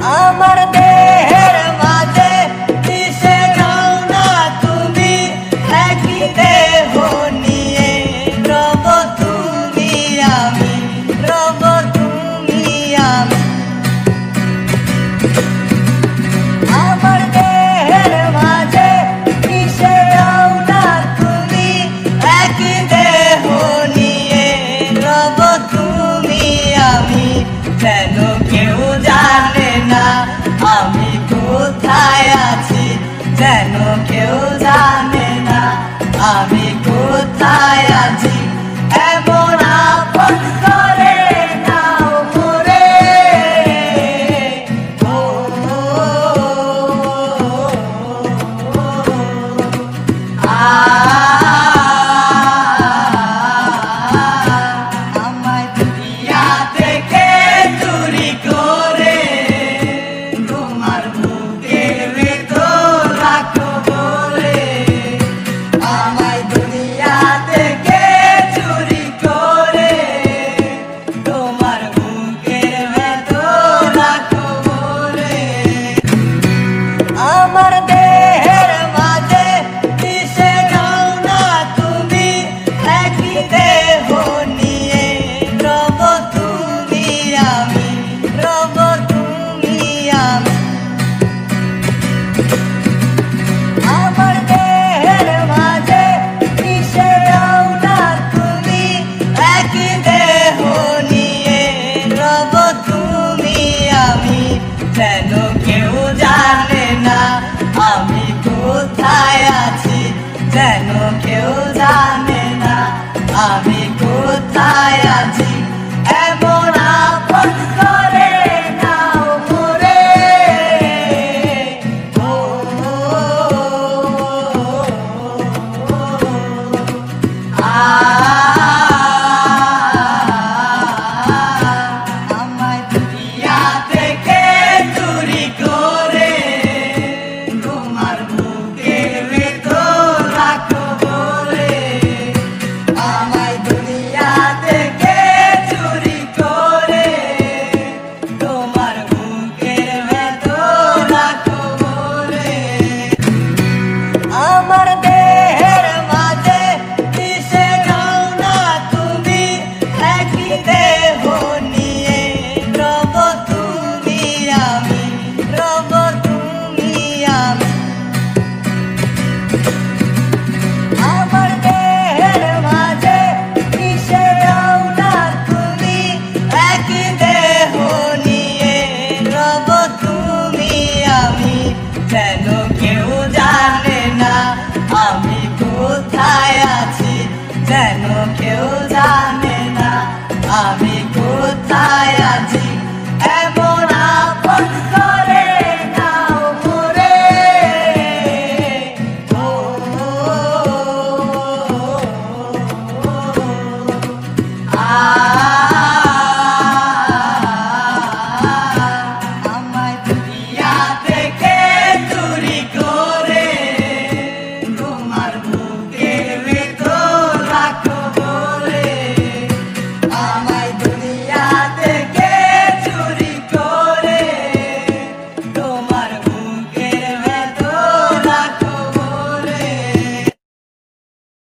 আমার দেহের মাঝে মিশে যাও না তুমি, একই দেহ নিয়ে রব তুমি আমি, রব তুমি আমি। আমার দেহের মাঝে মিশে যাও না তুমি, একই দেহ নিয়ে রব তুমি আমি। যেন কেউ জানে না আমি কোথায় আছি, যেন কেউ জানে না আমি কোথায় আছি। এমন আপন করে নাও মোরে, ও আমায় দুনিয়া থেকে চুরি করে তোমার বুকের ভেতর রাখো বলে। আমায় দুনিয়া থেকে চুরি করে তোমার বুকের ভেতর রাখো বলে। আমার দেহের মাঝে মিশে যাও না তুমি, একই দেহ নিয়ে রব তুমি আমি, রব তুমি আমি। আমার দেহের মাঝে মিশে যাও না তুমি, একই দেহ নিয়ে রব তুমি আমি। যেন কেউ জানে না আমি কোথায় আছি, যেন কেউ জানে না আমি কোথায় আছি। এমন আপন করে নাও মোরে, ও আমায় দুনিয়া থেকে চুরি করে তোমার বুকের ভেতর রাখো বলে। আমায় দুনিয়া থেকে চুরি করে তোমার বুকের ভেতর রাখো বলে। আমার দেহের মাঝে মিশে যাও না তুমি, একই দেহ নিয়ে রব তুমি আমি, রব তুমি আমি। আমার দেহের মাঝে মিশে যাও না তুমি, একই দেহ নিয়ে রব তুমি আমি। যেন কেউ জানে না আমি কোথায় আছি, যেন কেউ জানে না আমি কোথায় আছি। এমন আপন করে নাও মোরে, ও